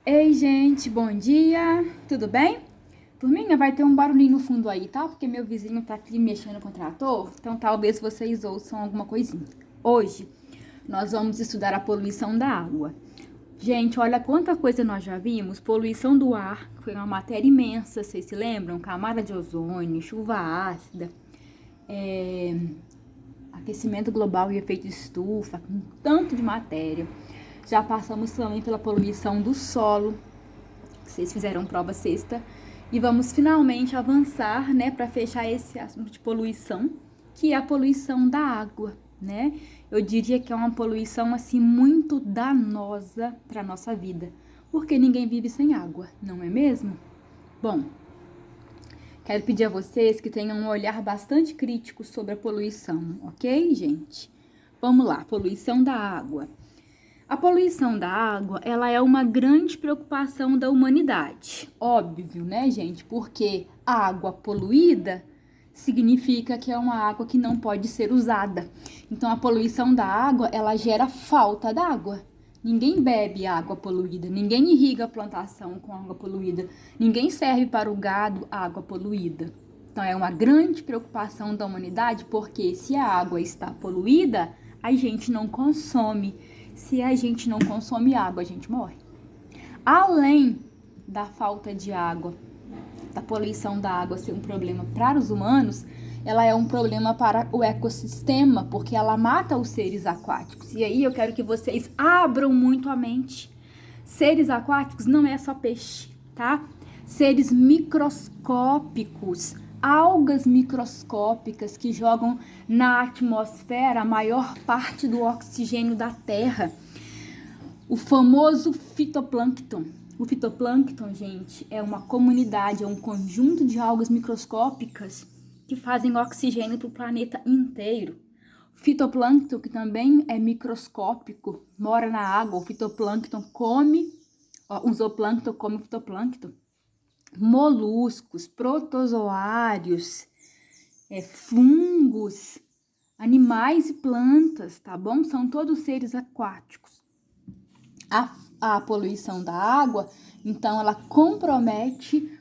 Ei, gente, bom dia, tudo bem? Turminha, vai ter um barulhinho no fundo aí, tá? Porque meu vizinho tá aqui mexendo com o trator, então talvez vocês ouçam alguma coisinha. Hoje, nós vamos estudar a poluição da água. Gente, olha quanta coisa nós já vimos. Poluição do ar, que foi uma matéria imensa, vocês se lembram? Camada de ozônio, chuva ácida, aquecimento global e efeito estufa, um tanto de matéria. Já passamos também pela poluição do solo, vocês fizeram prova sexta. E vamos finalmente avançar, né, para fechar esse assunto de poluição, que é a poluição da água, né? Eu diria que é uma poluição assim muito danosa para nossa vida, porque ninguém vive sem água, não é mesmo? Bom, quero pedir a vocês que tenham um olhar bastante crítico sobre a poluição, ok, gente? Vamos lá, poluição da água. A poluição da água, ela é uma grande preocupação da humanidade. Óbvio, né, gente? Porque a água poluída significa que é uma água que não pode ser usada. Então, a poluição da água, ela gera falta d'água. Ninguém bebe água poluída, ninguém irriga a plantação com água poluída, ninguém serve para o gado água poluída. Então, é uma grande preocupação da humanidade, porque se a água está poluída, a gente não consome. Se a gente não consome água, a gente morre. Além da falta de água, da poluição da água ser um problema para os humanos, ela é um problema para o ecossistema, porque ela mata os seres aquáticos. E aí eu quero que vocês abram muito a mente. Seres aquáticos não é só peixe, tá? Seres microscópicos, algas microscópicas que jogam na atmosfera a maior parte do oxigênio da Terra. O famoso fitoplâncton. O fitoplâncton, gente, é uma comunidade, é um conjunto de algas microscópicas que fazem oxigênio para o planeta inteiro. O fitoplâncton, que também é microscópico, mora na água. O fitoplâncton come, o zooplâncton come o fitoplâncton. Moluscos, protozoários, fungos, animais e plantas, tá bom? São todos seres aquáticos. A poluição da água, então ela compromete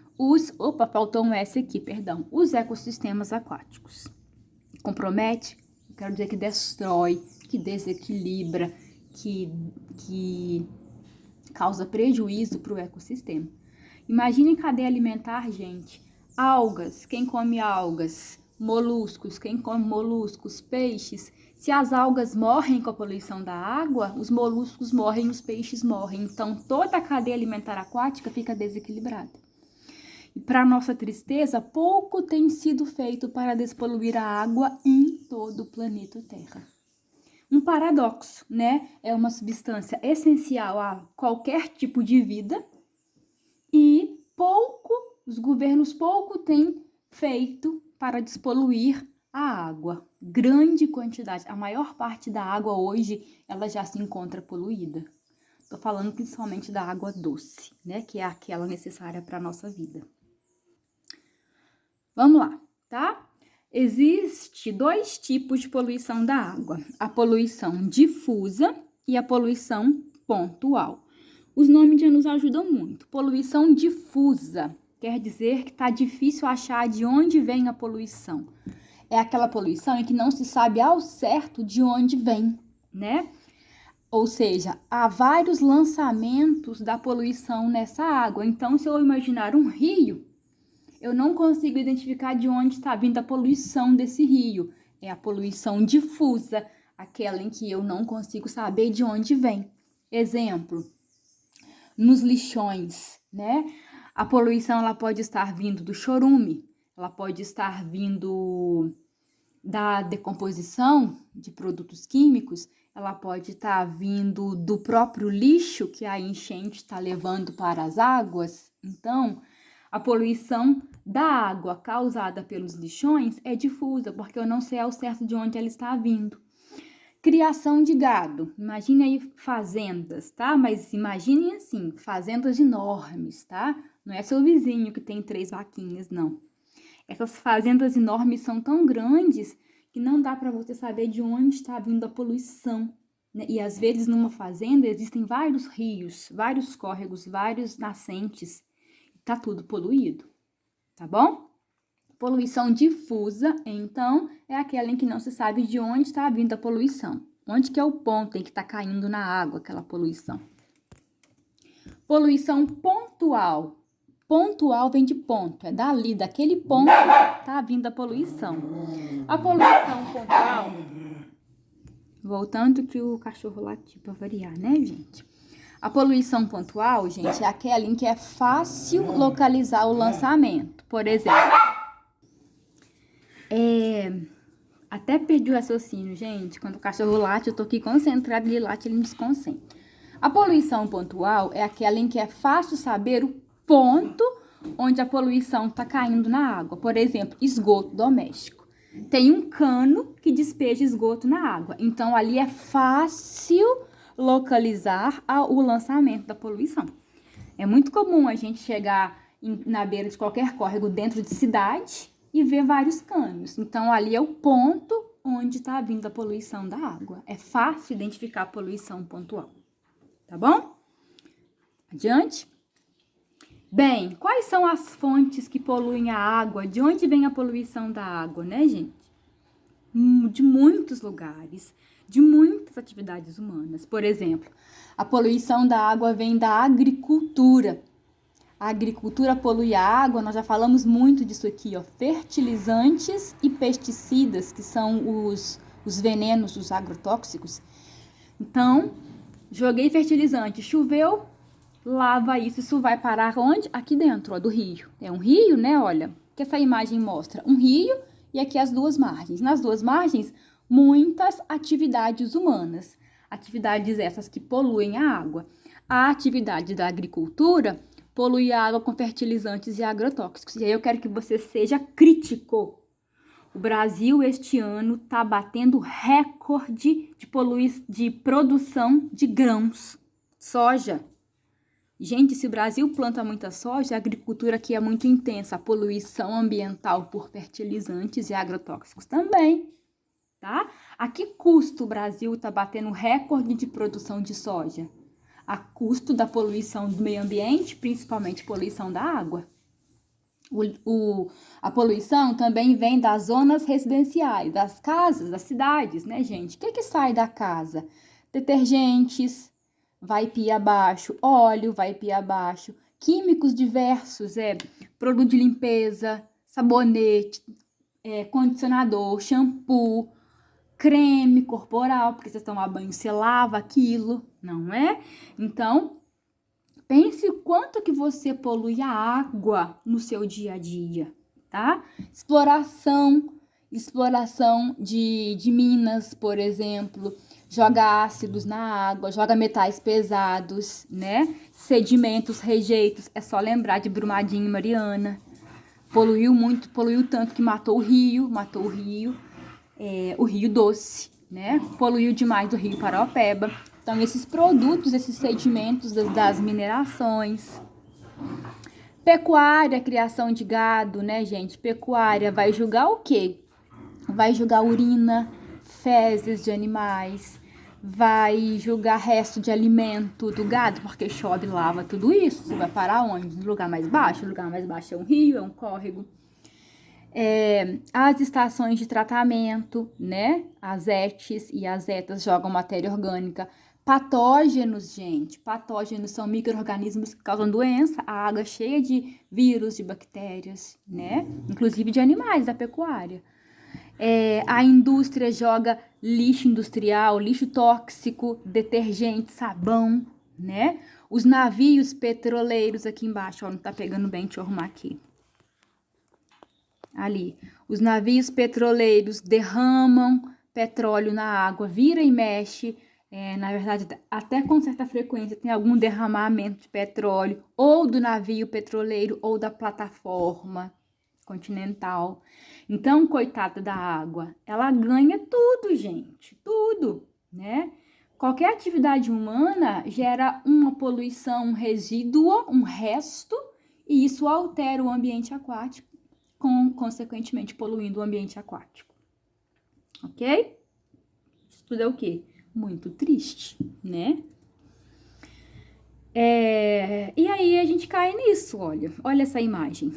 faltou um S aqui, perdão, os ecossistemas aquáticos. Compromete, quero dizer que destrói, que desequilibra, que causa prejuízo para o ecossistema. Imaginem cadeia alimentar, gente. Algas, quem come algas? Moluscos, quem come moluscos? Peixes. Se as algas morrem com a poluição da água, os moluscos morrem, os peixes morrem. Então, toda a cadeia alimentar aquática fica desequilibrada. E para nossa tristeza, pouco tem sido feito para despoluir a água em todo o planeta Terra. Um paradoxo, né? É uma substância essencial a qualquer tipo de vida e os governos pouco têm feito para despoluir a água. Grande quantidade, a maior parte da água hoje, ela já se encontra poluída. Tô falando principalmente da água doce, né? Que é aquela necessária para a nossa vida. Vamos lá, tá? Existe dois tipos de poluição da água: a poluição difusa e a poluição pontual. Os nomes já nos ajudam muito. Poluição difusa quer dizer que está difícil achar de onde vem a poluição. É aquela poluição em que não se sabe ao certo de onde vem, né? Ou seja, há vários lançamentos da poluição nessa água. Então, se eu imaginar um rio, eu não consigo identificar de onde está vindo a poluição desse rio. É a poluição difusa, aquela em que eu não consigo saber de onde vem. Exemplo, nos lixões, né? A poluição ela pode estar vindo do chorume, ela pode estar vindo da decomposição de produtos químicos, ela pode estar vindo do próprio lixo que a enchente está levando para as águas. Então, a poluição da água causada pelos lixões é difusa, porque eu não sei ao certo de onde ela está vindo. Criação de gado. Imagine aí fazendas, tá? Mas imaginem assim, fazendas enormes, tá? Não é seu vizinho que tem 3 vaquinhas, não. Essas fazendas enormes são tão grandes que não dá para você saber de onde está vindo a poluição. né? E às vezes numa fazenda existem vários rios, vários córregos, vários nascentes. Tá tudo poluído, tá bom? Poluição difusa, então, é aquela em que não se sabe de onde está vindo a poluição. Onde que é o ponto em que está caindo na água aquela poluição. Poluição pontual. Pontual vem de ponto, é dali, daquele ponto, tá vindo a poluição. A poluição pontual, voltando que o cachorro latiu para variar, né, gente? A poluição pontual, gente, é aquela em que é fácil localizar o lançamento. Por exemplo, até perdi o raciocínio, gente. Quando o cachorro late, eu tô aqui concentrada, ele late, ele me desconcentra. A poluição pontual é aquela em que é fácil saber o ponto onde a poluição está caindo na água. Por exemplo, esgoto doméstico. Tem um cano que despeja esgoto na água. Então, ali é fácil localizar o lançamento da poluição. É muito comum a gente chegar na beira de qualquer córrego dentro de cidade e ver vários canos. Então, ali é o ponto onde está vindo a poluição da água. É fácil identificar a poluição pontual. Tá bom? Adiante. Bem, quais são as fontes que poluem a água? De onde vem a poluição da água, né, gente? De muitos lugares, de muitas atividades humanas. Por exemplo, a poluição da água vem da agricultura. A agricultura polui a água, nós já falamos muito disso aqui, ó. Fertilizantes e pesticidas, que são os venenos, os agrotóxicos. Então, joguei fertilizante, choveu, lava isso vai parar onde? Aqui dentro, ó, do rio. É um rio, né, olha, que essa imagem mostra um rio e aqui as duas margens. Nas duas margens, muitas atividades humanas. Atividades essas que poluem a água. A atividade da agricultura polui a água com fertilizantes e agrotóxicos. E aí eu quero que você seja crítico. O Brasil, este ano, está batendo recorde de produção de grãos. Soja. Gente, se o Brasil planta muita soja, a agricultura aqui é muito intensa. A poluição ambiental por fertilizantes e agrotóxicos também, tá? A que custo o Brasil está batendo recorde de produção de soja? A custo da poluição do meio ambiente, principalmente poluição da água. A poluição também vem das zonas residenciais, das casas, das cidades, né, gente? O que sai da casa? Detergentes, vai pia abaixo, óleo, vai pia abaixo, químicos diversos, produto de limpeza, sabonete, condicionador, shampoo, creme corporal, porque você toma banho, você lava aquilo, não é? Então, pense o quanto que você polui a água no seu dia a dia, tá? Exploração de minas, por exemplo, joga ácidos na água, joga metais pesados, né? Sedimentos, rejeitos, é só lembrar de Brumadinho e Mariana. Poluiu muito, poluiu tanto que matou o Rio Doce, né? Poluiu demais o Rio Paraopeba. Então, esses produtos, esses sedimentos das minerações. Pecuária, criação de gado, né, gente? Pecuária vai julgar o quê? Vai julgar urina, fezes de animais, vai julgar resto de alimento do gado, porque chove e lava tudo isso. Você vai parar onde? No lugar mais baixo? O lugar mais baixo é um rio, é um córrego. As estações de tratamento, né? As ETs e as ETAs jogam matéria orgânica. Patógenos, gente. Patógenos são micro-organismos que causam doença. A água é cheia de vírus, de bactérias, né? Inclusive de animais da pecuária. A indústria joga lixo industrial, lixo tóxico, detergente, sabão, né? Os navios petroleiros aqui embaixo, ó, não tá pegando bem, deixa eu arrumar aqui. Ali, os navios petroleiros derramam petróleo na água, vira e mexe, na verdade, até com certa frequência tem algum derramamento de petróleo, ou do navio petroleiro, ou da plataforma continental. Então, coitada da água, ela ganha tudo, gente, tudo, né? Qualquer atividade humana gera uma poluição, um resíduo, um resto, e isso altera o ambiente aquático, consequentemente poluindo o ambiente aquático. Ok? Isso tudo é o quê? Muito triste, né? E aí a gente cai nisso, olha essa imagem.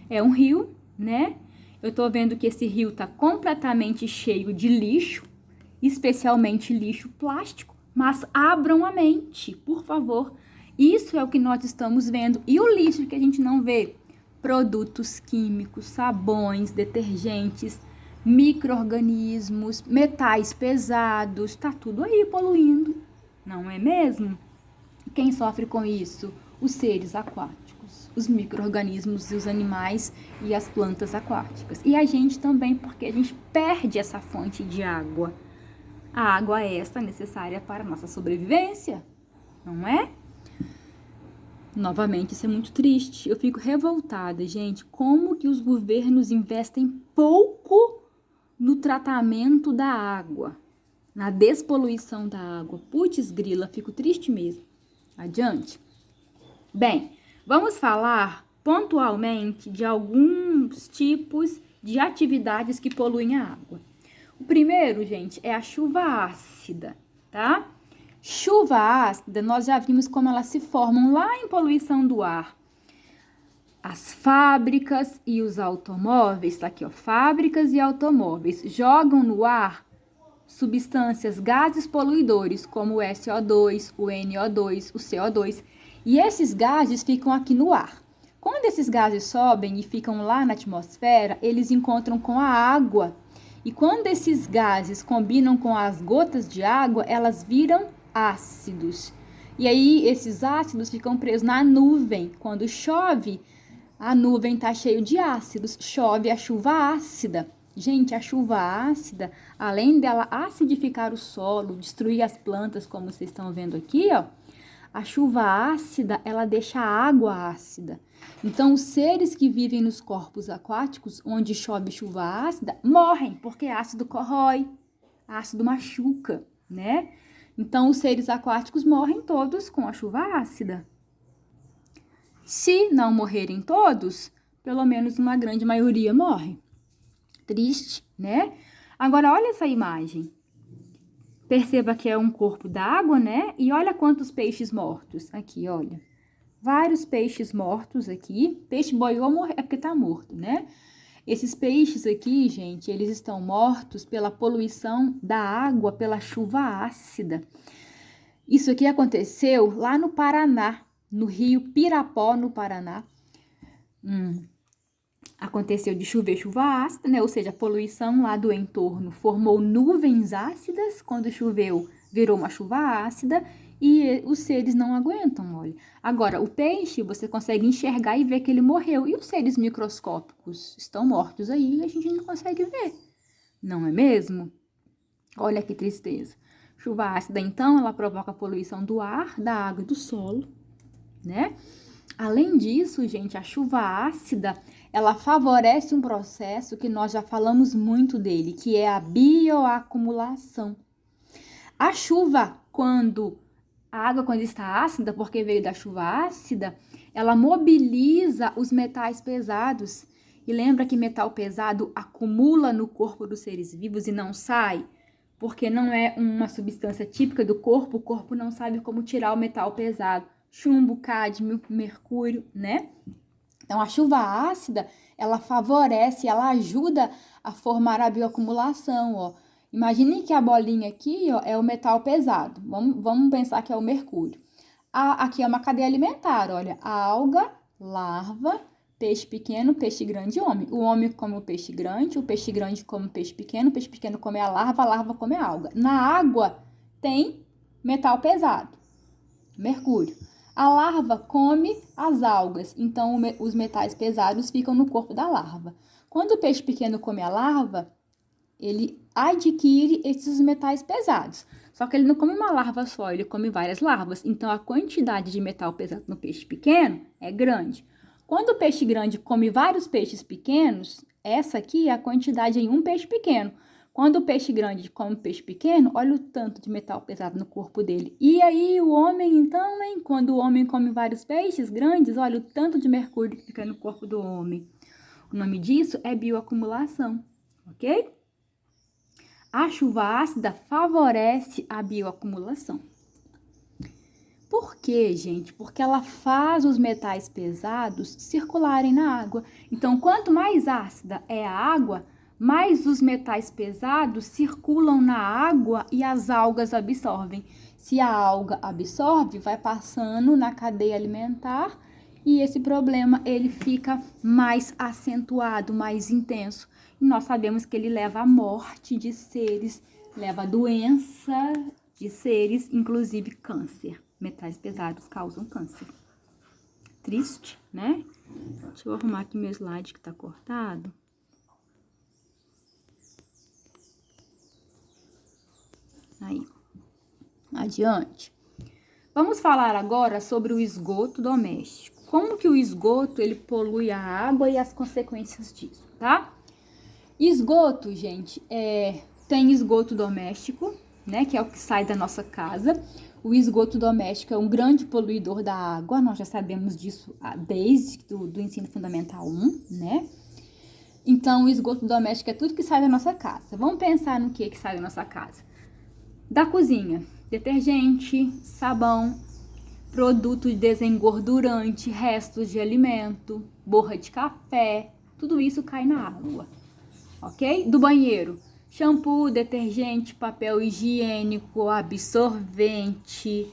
É um rio, né? Eu tô vendo que esse rio tá completamente cheio de lixo, especialmente lixo plástico, mas abram a mente, por favor. Isso é o que nós estamos vendo. E o lixo que a gente não vê? Produtos químicos, sabões, detergentes, micro-organismos, metais pesados, tá tudo aí poluindo, não é mesmo? Quem sofre com isso? Os seres aquáticos, os micro-organismos e os animais e as plantas aquáticas. E a gente também, porque a gente perde essa fonte de água. A água é essa necessária para a nossa sobrevivência, não é? Novamente, isso é muito triste. Eu fico revoltada, gente. Como que os governos investem pouco no tratamento da água, na despoluição da água? Putz, grila, fico triste mesmo. Adiante. Bem, vamos falar pontualmente de alguns tipos de atividades que poluem a água. O primeiro, gente, é a chuva ácida, tá? Chuva ácida, nós já vimos como elas se formam lá em poluição do ar. As fábricas e os automóveis, tá aqui, ó, fábricas e automóveis jogam no ar substâncias, gases poluidores, como o SO2, o NO2, o CO2, e esses gases ficam aqui no ar. Quando esses gases sobem e ficam lá na atmosfera, eles encontram com a água. E quando esses gases combinam com as gotas de água, elas viram ácidos. E aí esses ácidos ficam presos na nuvem. Quando chove, a nuvem está cheia de ácidos, chove a chuva ácida. Gente, a chuva ácida, além dela acidificar o solo, destruir as plantas, como vocês estão vendo aqui, ó, a chuva ácida, ela deixa a água ácida. Então, os seres que vivem nos corpos aquáticos, onde chove chuva ácida, morrem, porque ácido corrói, ácido machuca, né? Então, os seres aquáticos morrem todos com a chuva ácida. Se não morrerem todos, pelo menos uma grande maioria morre. Triste, né? Agora, olha essa imagem. Perceba que é um corpo d'água, né? E olha quantos peixes mortos. Aqui, olha. Vários peixes mortos aqui. Peixe boiou, é porque tá morto, né? Esses peixes aqui, gente, eles estão mortos pela poluição da água, pela chuva ácida. Isso aqui aconteceu lá no Paraná, no rio Pirapó, no Paraná. Aconteceu de chover chuva ácida, né? Ou seja, a poluição lá do entorno formou nuvens ácidas. Quando choveu, virou uma chuva ácida e os seres não aguentam, olha. Agora, o peixe, você consegue enxergar e ver que ele morreu. E os seres microscópicos estão mortos aí e a gente não consegue ver. Não é mesmo? Olha que tristeza. Chuva ácida, então, ela provoca a poluição do ar, da água e do solo, né? Além disso, gente, a chuva ácida, ela favorece um processo que nós já falamos muito dele, que é a bioacumulação. A chuva, a água quando está ácida, porque veio da chuva ácida, ela mobiliza os metais pesados. E lembra que metal pesado acumula no corpo dos seres vivos e não sai? Porque não é uma substância típica do corpo, o corpo não sabe como tirar o metal pesado. Chumbo, cádmio, mercúrio, né? Então, a chuva ácida, ela favorece, ela ajuda a formar a bioacumulação, ó. Imagine que a bolinha aqui, ó, é o metal pesado. Vamos pensar que é o mercúrio. Aqui é uma cadeia alimentar, olha. Alga, larva, peixe pequeno, peixe grande e homem. O homem come o peixe grande come o peixe pequeno come a larva come a alga. Na água tem metal pesado, mercúrio. A larva come as algas, então os metais pesados ficam no corpo da larva. Quando o peixe pequeno come a larva, ele adquire esses metais pesados. Só que ele não come uma larva só, ele come várias larvas. Então, a quantidade de metal pesado no peixe pequeno é grande. Quando o peixe grande come vários peixes pequenos, essa aqui é a quantidade em um peixe pequeno. Quando o peixe grande come peixe pequeno, olha o tanto de metal pesado no corpo dele. E aí o homem, então, hein? Quando o homem come vários peixes grandes, olha o tanto de mercúrio que fica no corpo do homem. O nome disso é bioacumulação, ok? A chuva ácida favorece a bioacumulação. Por quê, gente? Porque ela faz os metais pesados circularem na água. Então, quanto mais ácida é a água, mais os metais pesados circulam na água e as algas absorvem. Se a alga absorve, vai passando na cadeia alimentar e esse problema ele fica mais acentuado, mais intenso. E nós sabemos que ele leva à morte de seres, leva à doença de seres, inclusive câncer. Metais pesados causam câncer. Triste, né? Deixa eu arrumar aqui meu slide que tá cortado. Aí, adiante. Vamos falar agora sobre o esgoto doméstico. Como que o esgoto, ele polui a água e as consequências disso, tá? Esgoto, gente, tem esgoto doméstico, né, que é o que sai da nossa casa. O esgoto doméstico é um grande poluidor da água, nós já sabemos disso desde do ensino fundamental 1, né? Então, o esgoto doméstico é tudo que sai da nossa casa. Vamos pensar no que sai da nossa casa. Da cozinha, detergente, sabão, produto desengordurante, restos de alimento, borra de café, tudo isso cai na água, ok? Do banheiro, shampoo, detergente, papel higiênico, absorvente,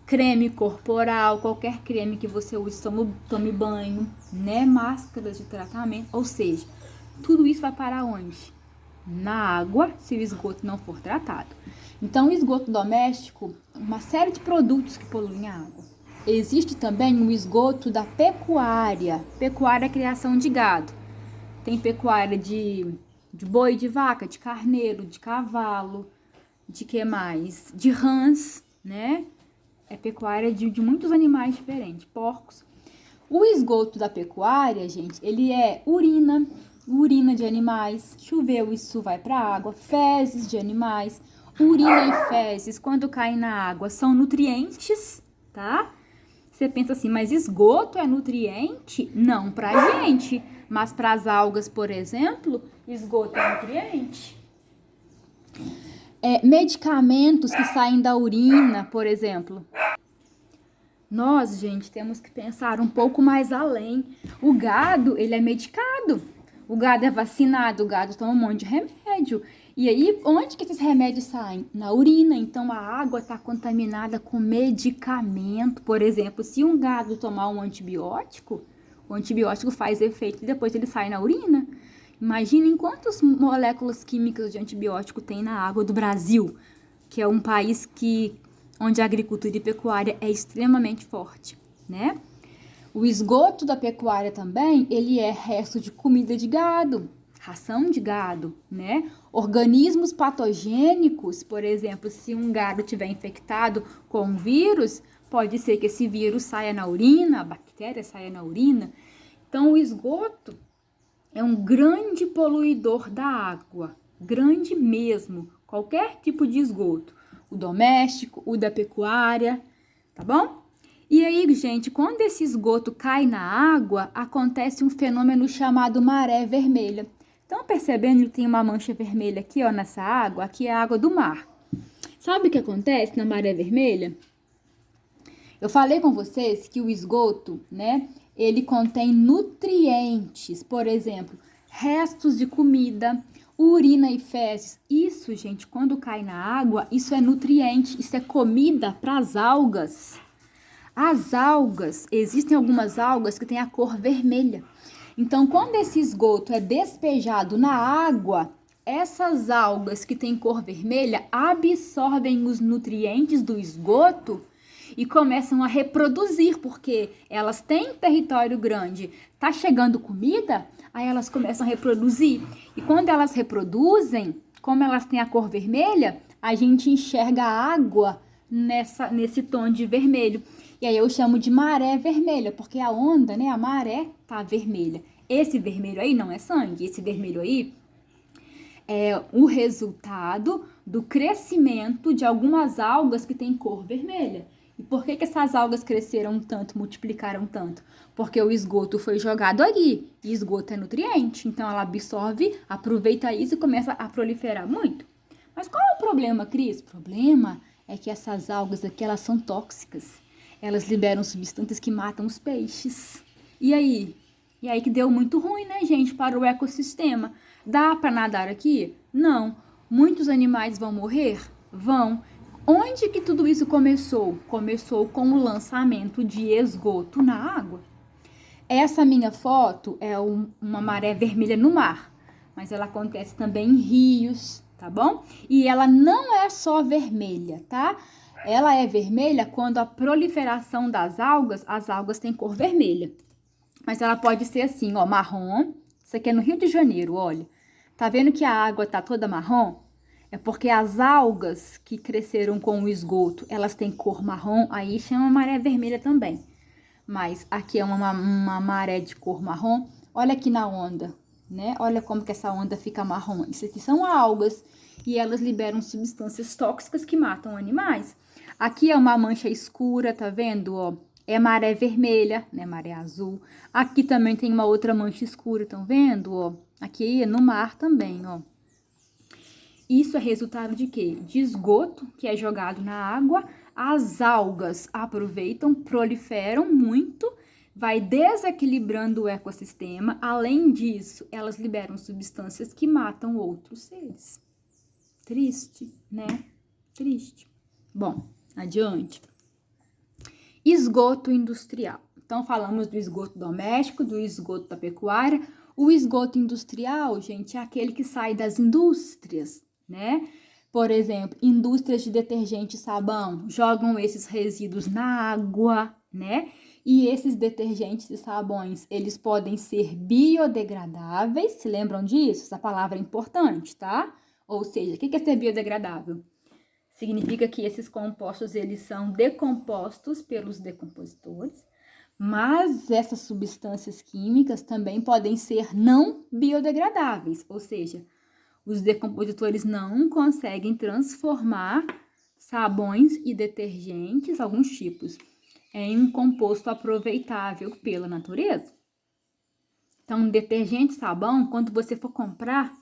creme corporal, qualquer creme que você use, tome banho, né? Máscaras de tratamento, ou seja, tudo isso vai parar onde? Na água, se o esgoto não for tratado. Então, o esgoto doméstico, uma série de produtos que poluem a água. Existe também o esgoto da pecuária. Pecuária é a criação de gado. Tem pecuária de boi, de vaca, de carneiro, de cavalo, de que mais? De rãs, né? É pecuária de muitos animais diferentes, porcos. O esgoto da pecuária, gente, ele é urina de animais, choveu, isso vai para a água, fezes de animais. Urina e fezes, quando caem na água, são nutrientes, tá? Você pensa assim, mas esgoto é nutriente? Não pra gente, mas para as algas, por exemplo, esgoto é nutriente. Medicamentos que saem da urina, por exemplo. Nós, gente, temos que pensar um pouco mais além. O gado, ele é medicado. O gado é vacinado, o gado toma um monte de remédio. E aí, onde que esses remédios saem? Na urina. Então, a água está contaminada com medicamento. Por exemplo, se um gado tomar um antibiótico, o antibiótico faz efeito e depois ele sai na urina. Imaginem quantas moléculas químicas de antibiótico tem na água do Brasil, que é um país onde a agricultura e pecuária é extremamente forte, né? O esgoto da pecuária também, ele é resto de comida de gado, ração de gado, né? Organismos patogênicos, por exemplo, se um gado tiver infectado com um vírus, pode ser que esse vírus saia na urina, a bactéria saia na urina. Então, o esgoto é um grande poluidor da água, grande mesmo, qualquer tipo de esgoto, o doméstico, o da pecuária, tá bom? E aí, gente, quando esse esgoto cai na água, acontece um fenômeno chamado maré vermelha. Estão percebendo que tem uma mancha vermelha aqui, ó, nessa água? Aqui é a água do mar. Sabe o que acontece na maré vermelha? Eu falei com vocês que o esgoto, né, ele contém nutrientes, por exemplo, restos de comida, urina e fezes. Isso, gente, quando cai na água, isso é nutriente, isso é comida para as algas. As algas, existem algumas algas que têm a cor vermelha. Então, quando esse esgoto é despejado na água, essas algas que têm cor vermelha absorvem os nutrientes do esgoto e começam a reproduzir, porque elas têm território grande. Tá chegando comida, aí elas começam a reproduzir. E quando elas reproduzem, como elas têm a cor vermelha, a gente enxerga a água nesse tom de vermelho. E aí eu chamo de maré vermelha, porque a onda, né, a maré tá vermelha. Esse vermelho aí não é sangue, esse vermelho aí é o resultado do crescimento de algumas algas que têm cor vermelha. E por que essas algas cresceram tanto, multiplicaram tanto? Porque o esgoto foi jogado ali, e esgoto é nutriente, então ela absorve, aproveita isso e começa a proliferar muito. Mas qual é o problema, Cris? O problema é que essas algas aqui, elas são tóxicas. Elas liberam substâncias que matam os peixes. E aí? E aí que deu muito ruim, né, gente, para o ecossistema. Dá para nadar aqui? Não. Muitos animais vão morrer? Vão. Onde que tudo isso começou? Começou com o lançamento de esgoto na água. Essa minha foto é uma maré vermelha no mar, mas ela acontece também em rios, tá bom? E ela não é só vermelha, tá? Ela é vermelha quando a proliferação das algas, as algas têm cor vermelha. Mas ela pode ser assim, ó, marrom. Isso aqui é no Rio de Janeiro, olha. Tá vendo que a água tá toda marrom? É porque as algas que cresceram com o esgoto, elas têm cor marrom, aí chama maré vermelha também. Mas aqui é uma maré de cor marrom. Olha aqui na onda, né? Olha como que essa onda fica marrom. Isso aqui são algas e elas liberam substâncias tóxicas que matam animais. Aqui é uma mancha escura, tá vendo, ó? É maré vermelha, né? Maré azul. Aqui também tem uma outra mancha escura, estão vendo, ó? Aqui é no mar também, ó. Isso é resultado de quê? De esgoto que é jogado na água. As algas aproveitam, proliferam muito, vai desequilibrando o ecossistema. Além disso, elas liberam substâncias que matam outros seres. Triste, né? Triste. Bom, adiante. Esgoto industrial. Então, falamos do esgoto doméstico, do esgoto da pecuária. O esgoto industrial, gente, é aquele que sai das indústrias, né? Por exemplo, indústrias de detergente e sabão jogam esses resíduos na água, né? E esses detergentes e sabões, eles podem ser biodegradáveis. Se lembram disso? Essa palavra é importante, tá? Ou seja, o que é ser biodegradável? Significa que esses compostos, eles são decompostos pelos decompositores, mas essas substâncias químicas também podem ser não biodegradáveis, ou seja, os decompositores não conseguem transformar sabões e detergentes, alguns tipos, em um composto aproveitável pela natureza. Então, detergente, sabão, quando você for comprar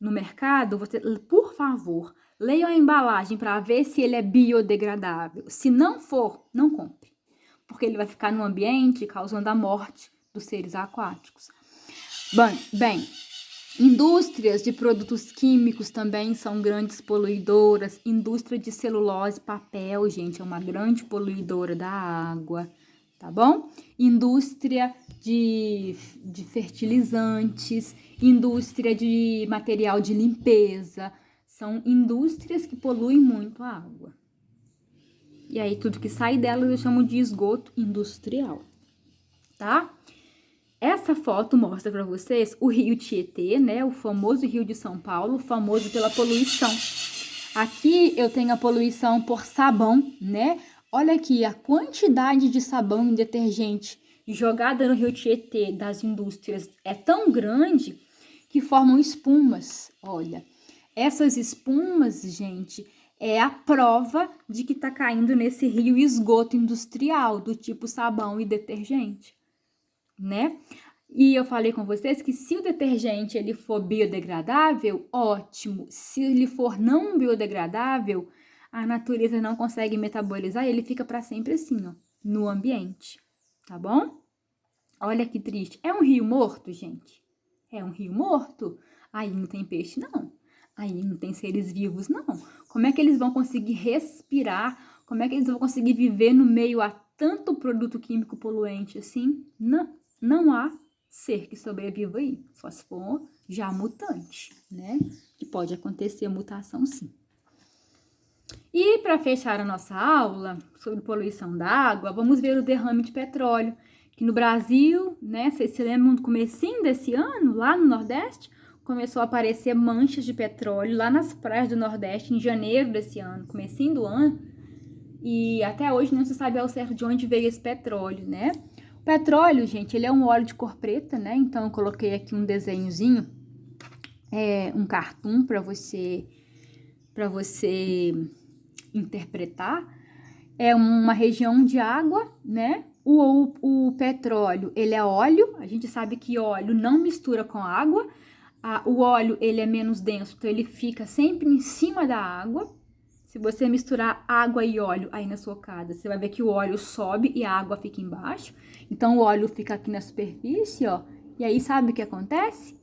no mercado, você, por favor, leia a embalagem para ver se ele é biodegradável. Se não for, não compre, porque ele vai ficar no ambiente causando a morte dos seres aquáticos. Bem, indústrias de produtos químicos também são grandes poluidoras. Indústria de celulose e papel, gente, é uma grande poluidora da água, tá bom? Indústria de fertilizantes, indústria de material de limpeza. São indústrias que poluem muito a água. E aí, tudo que sai delas eu chamo de esgoto industrial, tá? Essa foto mostra para vocês o rio Tietê, né? O famoso rio de São Paulo, famoso pela poluição. Aqui eu tenho a poluição por sabão, né? Olha aqui, a quantidade de sabão e detergente jogada no rio Tietê das indústrias é tão grande que formam espumas. Olha, essas espumas, gente, é a prova de que tá caindo nesse rio esgoto industrial do tipo sabão e detergente, né? E eu falei com vocês que se o detergente ele for biodegradável, ótimo. Se ele for não biodegradável, a natureza não consegue metabolizar e ele fica para sempre assim, ó, no ambiente, tá bom? Olha que triste. É um rio morto, gente? É um rio morto? Aí não tem peixe, não. Aí não tem seres vivos, não. Como é que eles vão conseguir respirar? Como é que eles vão conseguir viver no meio a tanto produto químico poluente assim? Não há ser que sobreviva aí, só se for já mutante, né? Que pode acontecer mutação, sim. E para fechar a nossa aula sobre poluição da água, vamos ver o derrame de petróleo, que no Brasil, né, vocês se lembram do comecinho desse ano, lá no Nordeste, começou a aparecer manchas de petróleo lá nas praias do Nordeste em janeiro desse ano, comecinho do ano, e até hoje não se sabe ao certo de onde veio esse petróleo, né? O petróleo, gente, ele é um óleo de cor preta, né? Então, eu coloquei aqui um desenhozinho, um cartoon para você interpretar. É uma região de água, né? O petróleo, ele é óleo. A gente sabe que óleo não mistura com água. O óleo, ele é menos denso, então ele fica sempre em cima da água. Se você misturar água e óleo aí na sua casa, você vai ver que o óleo sobe e a água fica embaixo. Então, o óleo fica aqui na superfície, ó. E aí, sabe o que acontece?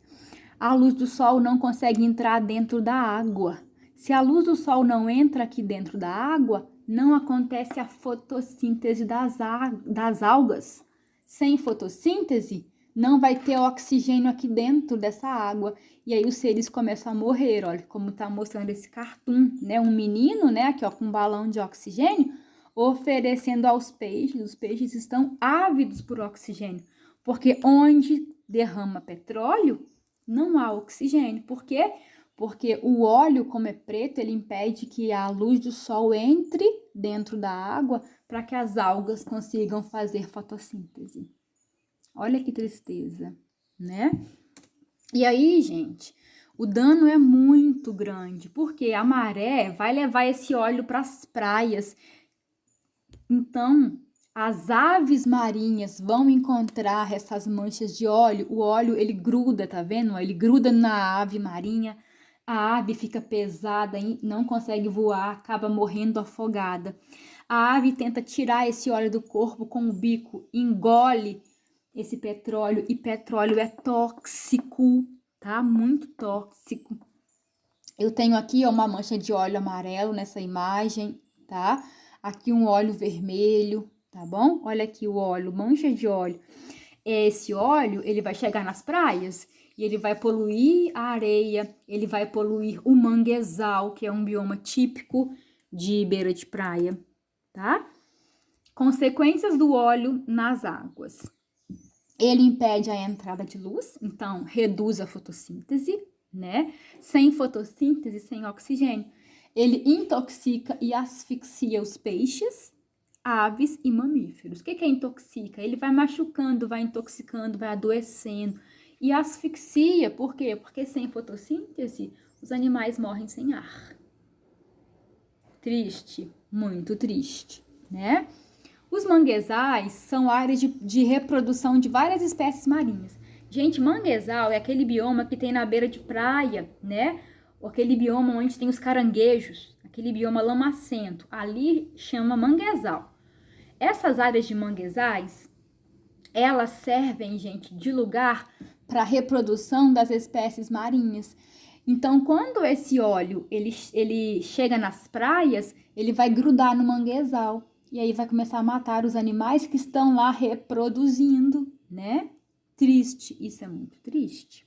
A luz do sol não consegue entrar dentro da água. Se a luz do sol não entra aqui dentro da água, não acontece a fotossíntese das algas. Sem fotossíntese, não vai ter oxigênio aqui dentro dessa água. E aí os seres começam a morrer, olha, como tá mostrando esse cartoon, né? Um menino, né, aqui ó, com um balão de oxigênio, oferecendo aos peixes. Os peixes estão ávidos por oxigênio, porque onde derrama petróleo, não há oxigênio. Por quê? Porque o óleo, como é preto, ele impede que a luz do sol entre dentro da água para que as algas consigam fazer fotossíntese. Olha que tristeza, né? E aí, gente, o dano é muito grande, porque a maré vai levar esse óleo para as praias. Então, as aves marinhas vão encontrar essas manchas de óleo. O óleo, ele gruda, tá vendo? Ele gruda na ave marinha. A ave fica pesada, não consegue voar, acaba morrendo afogada. A ave tenta tirar esse óleo do corpo com o bico, engole esse petróleo, e petróleo é tóxico, tá? Muito tóxico. Eu tenho aqui ó, uma mancha de óleo amarelo nessa imagem, tá? Aqui um óleo vermelho, tá bom? Olha aqui o óleo, mancha de óleo. Esse óleo, ele vai chegar nas praias e ele vai poluir a areia, ele vai poluir o manguezal, que é um bioma típico de beira de praia, tá? Consequências do óleo nas águas. Ele impede a entrada de luz, então reduz a fotossíntese, né? Sem fotossíntese, sem oxigênio. Ele intoxica e asfixia os peixes, aves e mamíferos. O que é intoxica? Ele vai machucando, vai intoxicando, vai adoecendo. E asfixia, por quê? Porque sem fotossíntese, os animais morrem sem ar. Triste, muito triste, né? Os manguezais são áreas de reprodução de várias espécies marinhas. Gente, manguezal é aquele bioma que tem na beira de praia, né? Ou aquele bioma onde tem os caranguejos, aquele bioma lamacento. Ali chama manguezal. Essas áreas de manguezais, elas servem, gente, de lugar para a reprodução das espécies marinhas. Então, quando esse óleo ele chega nas praias, ele vai grudar no manguezal. E aí vai começar a matar os animais que estão lá reproduzindo, né? Triste, isso é muito triste.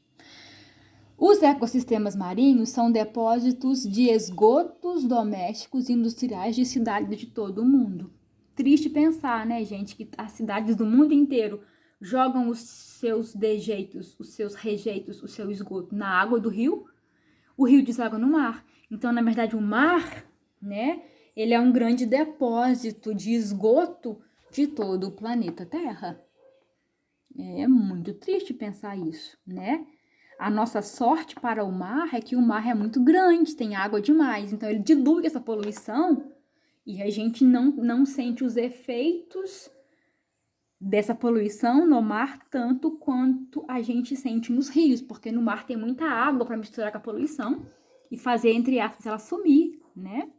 Os ecossistemas marinhos são depósitos de esgotos domésticos e industriais de cidades de todo o mundo. Triste pensar, né, gente, que as cidades do mundo inteiro jogam os seus dejeitos, os seus rejeitos, o seu esgoto na água do rio, o rio deságua no mar. Então, na verdade, o mar, né, ele é um grande depósito de esgoto de todo o planeta Terra. É muito triste pensar isso, né? A nossa sorte para o mar é que o mar é muito grande, tem água demais, então ele dilui essa poluição e a gente não sente os efeitos dessa poluição no mar tanto quanto a gente sente nos rios, porque no mar tem muita água para misturar com a poluição e fazer, entre aspas, ela sumir, né?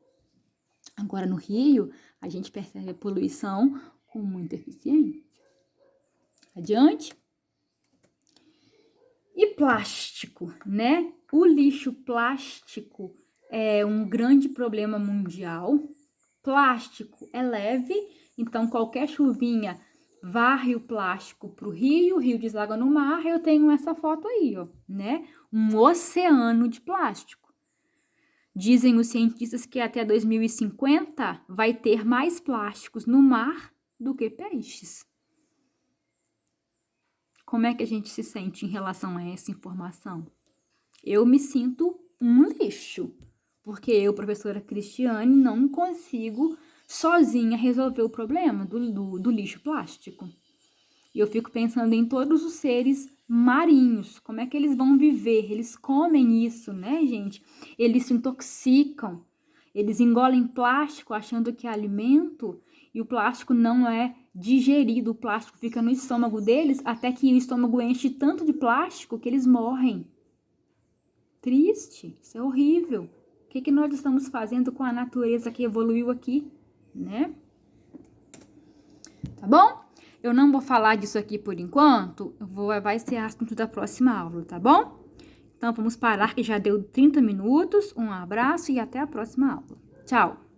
Agora, no rio, a gente percebe a poluição com muita eficiência. Adiante. E plástico, né? O lixo plástico é um grande problema mundial. Plástico é leve, então qualquer chuvinha varre o plástico para o rio deságua no mar. Eu tenho essa foto aí, ó, né? Um oceano de plástico. Dizem os cientistas que até 2050 vai ter mais plásticos no mar do que peixes. Como é que a gente se sente em relação a essa informação? Eu me sinto um lixo, porque eu, professora Cristiane, não consigo sozinha resolver o problema do lixo plástico. E eu fico pensando em todos os seres marinhos, como é que eles vão viver? Eles comem isso, né, gente? Eles se intoxicam, eles engolem plástico achando que é alimento e o plástico não é digerido, o plástico fica no estômago deles até que o estômago enche tanto de plástico que eles morrem. triste, isso é horrível. O que nós estamos fazendo com a natureza que evoluiu aqui, né? Tá bom? Eu não vou falar disso aqui por enquanto, vai ser assunto da próxima aula, tá bom? Então, vamos parar que já deu 30 minutos. Um abraço e até a próxima aula. Tchau!